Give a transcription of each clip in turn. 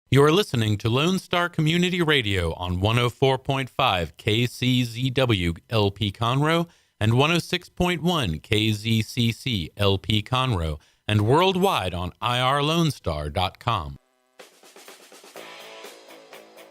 You're listening to Lone Star Community Radio on 104.5 KCZW LP Conroe and 106.1 KZCC LP Conroe and worldwide on irlonestar.com.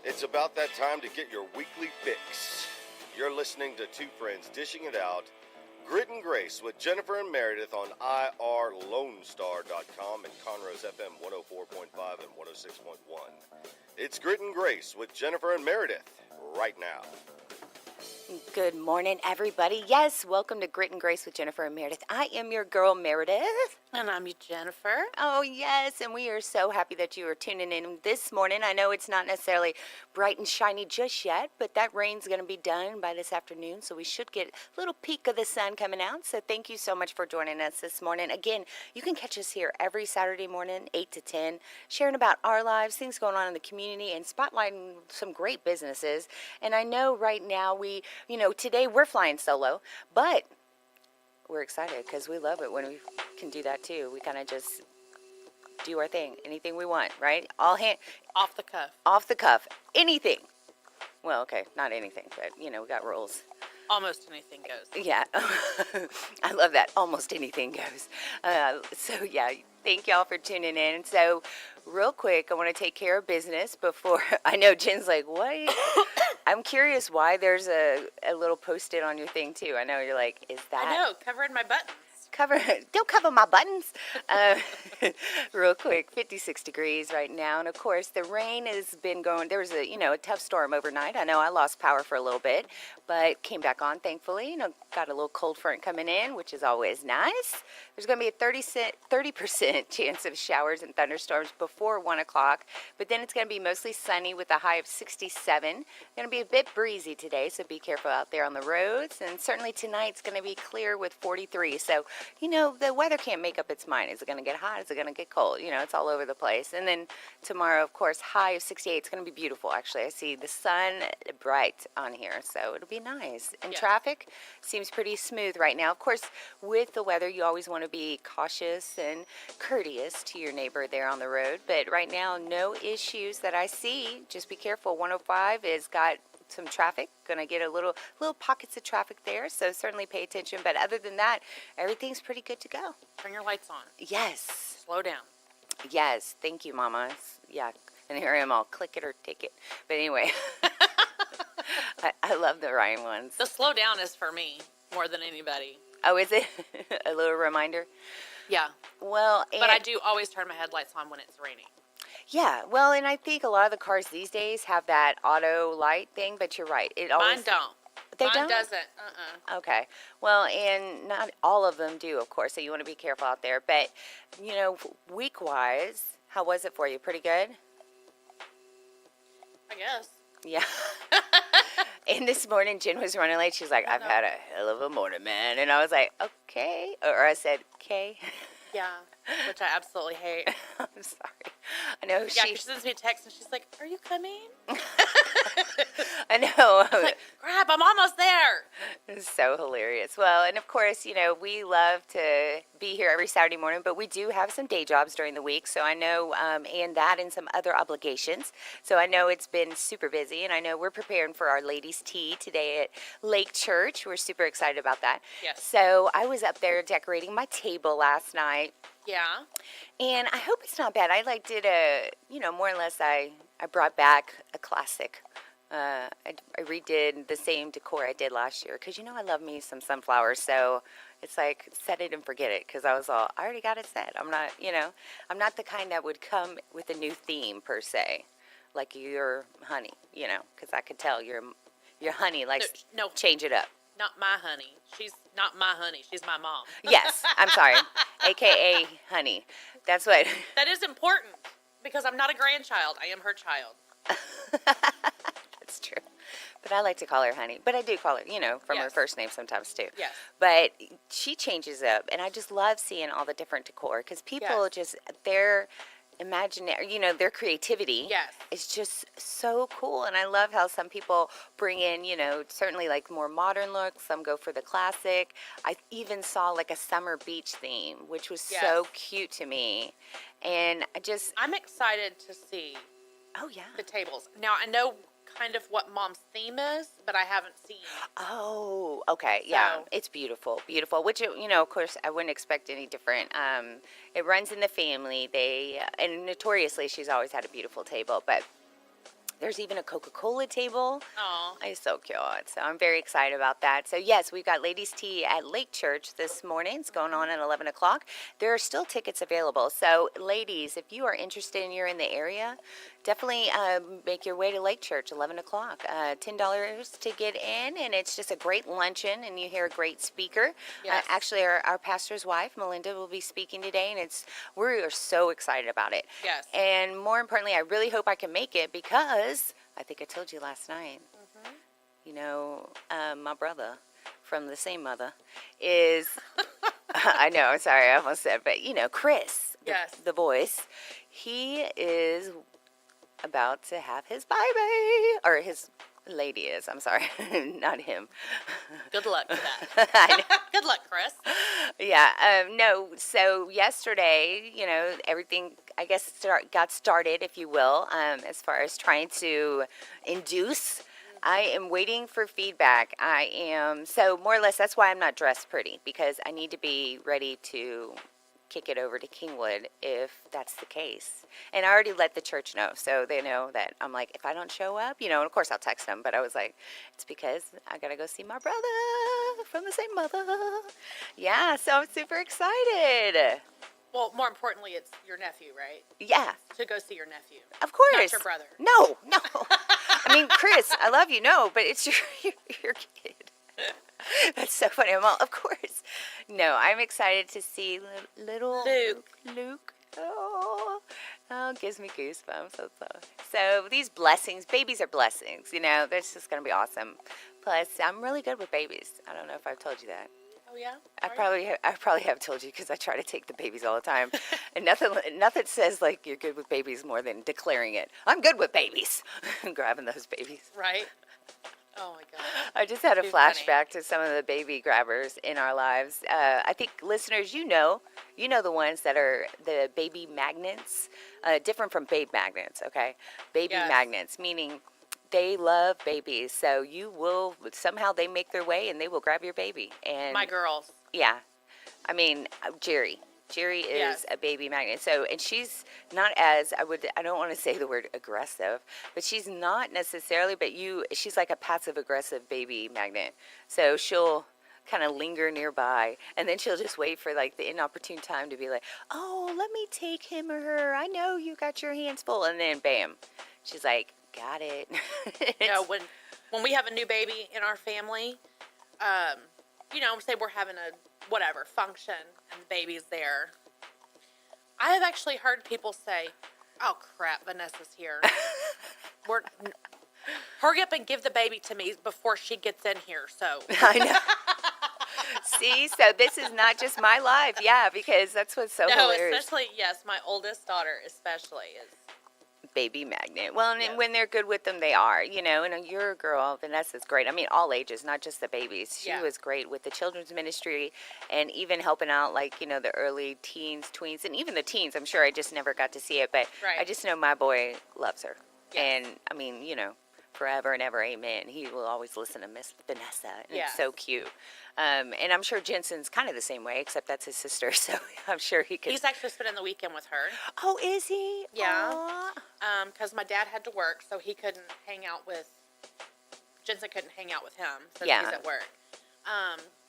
It's about that time to get your weekly fix. You're listening to two friends dishing it out. Grit and Grace with Jennifer and Merideth on irlonestar.com and Conroe's FM 104.5 and 106.1. It's Grit and Grace with Jennifer and Merideth right now. Good morning, everybody. Yes, welcome to Grit and Grace with Jennifer and Merideth. I am your girl, Merideth. And I'm Jennifer. Oh, yes, and we are so happy that you are tuning in this morning. I know it's not necessarily bright and shiny just yet, but that rain's going to be done by this afternoon, so we should get a little peek of the sun coming out. So thank you so much for joining us this morning. Again, you can catch us here every Saturday morning, 8 to 10, sharing about our lives, things going on in the community, and spotlighting some great businesses. And I know right now today we're flying solo, but we're excited because we love it when we can do that too. We kind of just do our thing, anything we want, right? Off the cuff, anything. Well, okay, not anything, but we got rules. Almost anything goes. Yeah, I love that. Almost anything goes. Thank y'all for tuning in. So, real quick, I want to take care of business before. I know Jen's like, what? I'm curious why there's a little post-it on your thing too. I know you're like, is that? I know, covering my buttons. Don't cover my buttons. Real quick, 56 degrees right now. And of course, the rain has been going. There was a tough storm overnight. I know I lost power for a little bit, but came back on, thankfully. Got a little cold front coming in, which is always nice. There's going to be a 30% chance of showers and thunderstorms before 1 o'clock, but then it's going to be mostly sunny with a high of 67. Going to be a bit breezy today, so be careful out there on the roads. And certainly tonight's going to be clear with 43. So the weather can't make up its mind. Is it going to get hot? Is it going to get cold? It's all over the place. And then tomorrow, of course, high of 68. It's going to be beautiful, actually. I see the sun bright on here, so it'll be nice. And traffic seems pretty smooth right now. Of course, with the weather, you always want to be cautious and courteous to your neighbor there on the road. But right now, no issues that I see. Just be careful. 105 has got some traffic, gonna get a little pockets of traffic there, so certainly pay attention. But other than that, everything's pretty good to go. Turn your lights on. Yes. Slow down. Yes, thank you, Mama. Yeah, and here I am, all click it or take it. But anyway, I love the rhyme ones. The slow down is for me more than anybody. Oh, is it? A little reminder? Yeah. Well, but I do always turn my headlights on when it's raining. Yeah, well, and I think a lot of the cars these days have that auto light thing, but you're right. Mine don't. They Mine don't? doesn't. Okay. Well, and not all of them do, of course, so you want to be careful out there. But, week-wise, how was it for you? Pretty good? I guess. Yeah. And this morning, Jen was running late. She's like, I've had a hell of a morning, man. And I was like, okay. Or I said, okay. Yeah, which I absolutely hate. I'm sorry. I know she sends me a text and she's like, are you coming? I know. I was like, crap, I'm almost there. It's so hilarious. Well, and of course, we love to be here every Saturday morning, but we do have some day jobs during the week. So I know, and some other obligations. So I know it's been super busy, and I know we're preparing for our ladies' tea today at Lake Church. We're super excited about that. Yes. So I was up there decorating my table last night. Yeah. And I hope it's not bad. I did more or less, I brought back a classic. I redid the same decor I did last year because, I love me some sunflowers. So it's like set it and forget it because I already got it set. I'm not, I'm not the kind that would come with a new theme per se, like your honey, because I could tell your honey likes to change it up. Not my honey. She's not my honey. She's my mom. Yes, I'm sorry. AKA honey. That's what. That is important because I'm not a grandchild. I am her child. That's true. But I like to call her honey. But I do call her, from her first name sometimes too. Yes. But she changes up. And I just love seeing all the different decor because people just, their imaginary, their creativity is just so cool. And I love how some people bring in, certainly like more modern looks. Some go for the classic. I even saw like a summer beach theme, which was so cute to me. And I'm excited to see Oh, yeah. the tables. Now, I know kind of what Mom's theme is, but I haven't seen. Oh, okay. Yeah. So- It's beautiful. Beautiful. Which, of course, I wouldn't expect any different. It runs in the family. And notoriously, she's always had a beautiful table, but there's even a Coca-Cola table. Oh, It's so cute. So I'm very excited about that. So yes, we've got ladies' tea at Lake Church this morning. It's going on at 11 o'clock. There are still tickets available. So ladies, if you are interested and you're in the area, definitely make your way to Lake Church, 11 o'clock. $10 to get in, and it's just a great luncheon, and you hear a great speaker. Yes. Actually, our pastor's wife, Melinda, will be speaking today, and we are so excited about it. Yes. And more importantly, I really hope I can make it because I think I told you last night. My brother from the same mother is, I know, I'm sorry, I almost said, but Chris, Yes. the voice, he is about to have his baby, or his lady is, I'm sorry, not him. good luck with that. I know. Good luck, Chris. Yeah, no, so yesterday, everything, I guess, got started, if you will, as far as trying to induce. I am waiting for feedback. So more or less, that's why I'm not dressed pretty, because I need to be ready to kick it over to Kingwood if that's the case. And I already let the church know, so they know that I'm like, if I don't show up, and of course I'll text them, but I was like, it's because I gotta go see my brother from the same mother. Yeah, so I'm super excited. Well, more importantly, it's your nephew, right? Yeah, To go see your nephew. of course. Not your brother. No. I mean, Chris, I love you. No, but it's your kid. That's so funny. Of course. No, I'm excited to see little Luke. Oh, it gives me goosebumps. So these blessings, babies are blessings. That's just going to be awesome. Plus, I'm really good with babies. I don't know if I've told you that. Oh, yeah? I probably have told you because I try to take the babies all the time, and nothing says like you're good with babies more than declaring it. I'm good with babies, grabbing those babies. Right? Oh, my God. I just had a Too flashback to some of the baby grabbers in our lives. I think listeners, you know the ones that are the baby magnets, different from babe magnets. Okay, baby Yes. magnets meaning they love babies, so somehow they make their way and they will grab your baby. And My girls. yeah, I mean Jerry is Yes. a baby magnet. So, and she's not as I don't want to say the word aggressive, but she's not necessarily. But she's like a passive aggressive baby magnet. So she'll kind of linger nearby, and then she'll just wait for like the inopportune time to be like, "Oh, let me take him or her. I know you got your hands full," and then bam, she's like, "Got it." When we have a new baby in our family, say we're having a whatever function and the baby's there. I have actually heard people say, "Oh crap, Vanessa's here." Hurry up and give the baby to me before she gets in here. So I know. See, so this is not just my life, yeah, because that's what's so hilarious. especially my oldest daughter especially is. Baby magnet. Well, and Yes. when they're good with them, they are, and you're a girl. Vanessa's great. I mean, all ages, not just the babies. She Yeah. was great with the children's ministry and even helping out, like, the early teens, tweens, and even the teens. I'm sure I just never got to see it, but Right. I just know my boy loves her. Yes. And, I mean, forever and ever, amen. He will always listen to Miss Vanessa, and Yes. it's so cute. And I'm sure Jensen's kind of the same way, except that's his sister, so I'm sure he could. He's actually spending the weekend with her. Oh, is he? Yeah. Aw. Because my dad had to work, so he couldn't hang out with. Jensen couldn't hang out with him since Yeah. he's at work.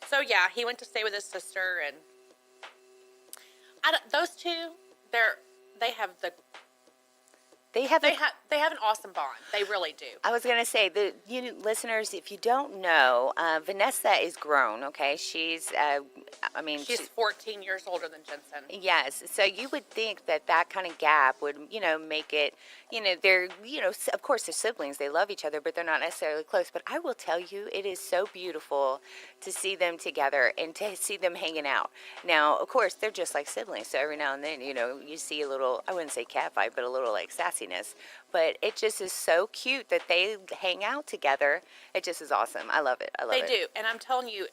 So yeah, he went to stay with his sister, and those two, they have an awesome bond. They really do. I was going to say, listeners, if you don't know, Vanessa is grown, okay? She's, She's 14 years older than Jensen. yes. So you would think that kind of gap would, make it, they're, of course they're siblings. They love each other, but they're not necessarily close. But I will tell you, it is so beautiful to see them together and to see them hanging out. Now, of course, they're just like siblings. So every now and then, you see a little, I wouldn't say catfight, but a little like sassiness. But it just is so cute that they hang out together. It just is awesome. I love it. They do. And I'm telling you,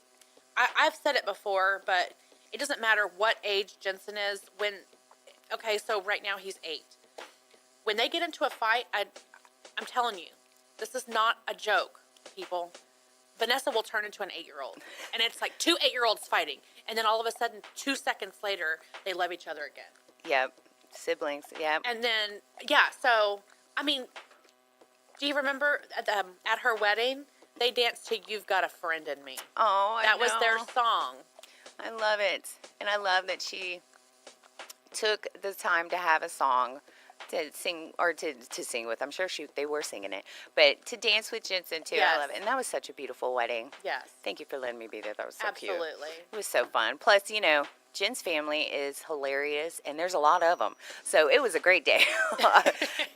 I've said it before, but it doesn't matter what age Jensen is. So right now he's 8. when they get into a fight, I'm telling you, this is not a joke, people. Vanessa will turn into an 8-year-old. And it's like 2 8-year-olds fighting. And then all of a sudden, 2 seconds later, they love each other again. Yep. Siblings. Yep. And then, yeah, so, I mean, do you remember at her wedding, they danced to You've Got a Friend in Me. Oh, I That know. was their song. I love it. And I love that she took the time to have a song to sing, or to sing with. I'm sure they were singing it, but to dance with Jensen too. Yes. I love it. And that was such a beautiful wedding. Yes. Thank you for letting me be there. That was so cute. Absolutely. It was so fun. Plus, Jen's family is hilarious, and there's a lot of them. So it was a great day.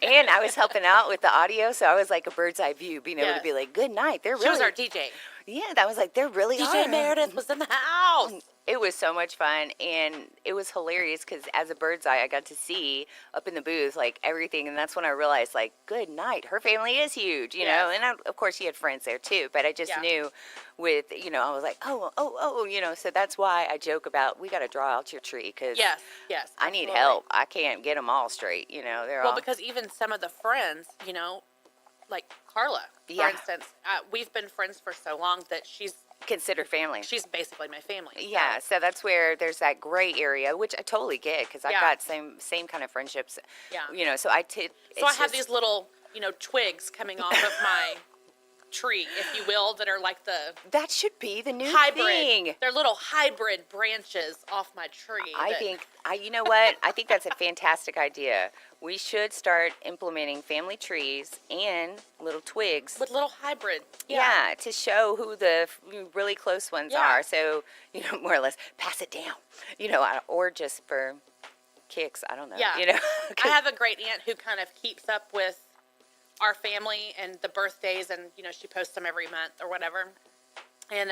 And I was helping out with the audio, so I was like a bird's eye view, being able to be like, good night. They're really... She was our DJ. Yeah, that was like, they're really DJ Merideth was in the house. It was so much fun, and it was hilarious because as a bird's eye, I got to see up in the booth, like, everything, and that's when I realized, like, good night. Her family is huge, you know, and of course, she had friends there, too, but I just knew with, I was like, so that's why I joke about, we got to draw out your tree, because yes, I need help. I can't get them all straight, they're all... Well, because even some of the friends, like Carla, for instance, we've been friends for so long that she's consider family. She's basically my family. So. Yeah, so that's where there's that gray area, which I totally get because I've got same kind of friendships. Yeah. So I have these little, twigs coming off of my tree, if you will, that are like that should be the new hybrid thing. They're little hybrid branches off my tree. You know what? I think that's a fantastic idea. We should start implementing family trees and little twigs. With little hybrid. Yeah, to show who the really close ones are. So, more or less pass it down, or just for kicks. I don't know. Yeah. I have a great aunt who kind of keeps up with our family and the birthdays, and, she posts them every month or whatever. And,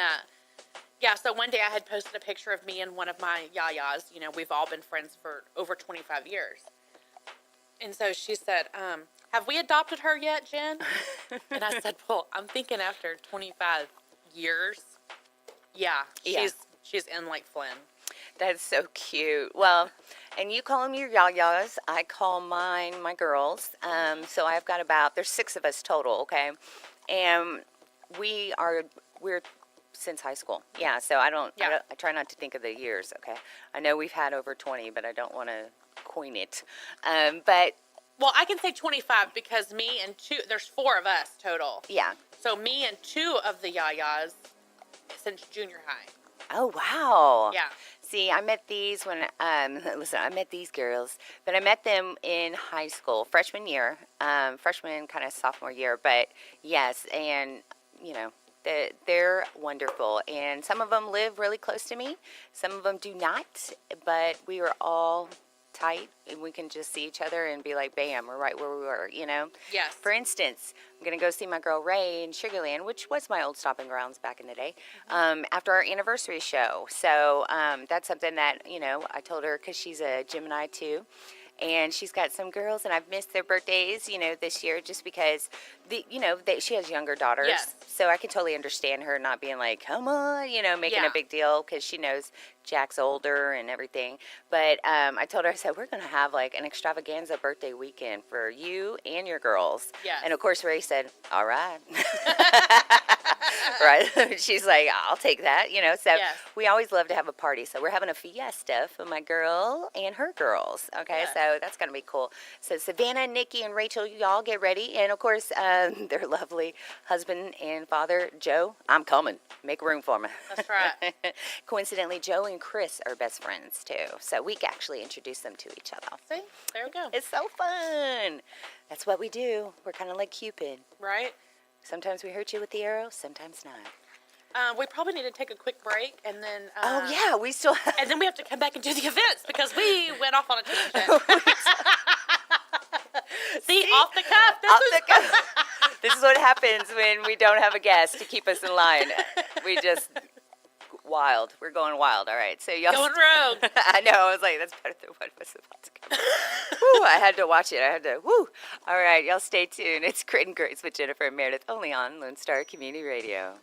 so one day I had posted a picture of me and one of my yayas. We've all been friends for over 25 years. And so she said, have we adopted her yet, Jen? And I said, well, I'm thinking after 25 years, she's in like Flynn. That's so cute. Well, and you call them your yayas. I call mine my girls. So I've got there's 6 of us total, okay? And we're since high school. Yeah, so I try not to think of the years, okay? I know we've had over 20, but I don't want to coin it. Well, I can say 25 because me and there's 4 of us total. Yeah. So me and 2 of the yayas since junior high. Oh, wow. Yeah. See, I met these when, I met these girls, but I met them in high school, freshman year, freshman kind of sophomore year, but yes, and, they're wonderful, and some of them live really close to me, some of them do not, but we were all tight, and we can just see each other and be like, bam, we're right where we were, Yes. For instance, I'm going to go see my girl Ray in Sugarland, which was my old stomping grounds back in the day, after our anniversary show. So that's something that, I told her because she's a Gemini too. And she's got some girls, and I've missed their birthdays, this year, just because she has younger daughters. Yes. So I can totally understand her not being like, come on, making a big deal, because she knows Jack's older and everything. But I told her, I said, we're going to have like an extravaganza birthday weekend for you and your girls. Yes. And of course, Ray said, all right. Right? She's like, I'll take that, So we always love to have a party. So we're having a fiesta for my girl and her girls. Okay, so that's going to be cool. So Savannah, Nikki, and Rachel, y'all get ready. And of course, their lovely husband and father, Joe. I'm coming. Make room for me. That's right. Coincidentally, Joe and Chris are best friends too. So we actually introduce them to each other. See? There we go. It's so fun. That's what we do. We're kind of like Cupid. Right? Sometimes we hurt you with the arrow, sometimes not. We probably need to take a quick break, and then... we still have... And then we have to come back and do the events, because we went off on a tangent. See, off the cuff. This is what happens when we don't have a guest to keep us in line. We just... Wild. We're going wild. All right. So y'all... Going rogue. I know. I was like, that's better than what was about to come. Woo, I had to watch it. Woo. All right. Y'all stay tuned. It's Grit and Grace with Jennifer and Merideth, only on Lone Star Community Radio.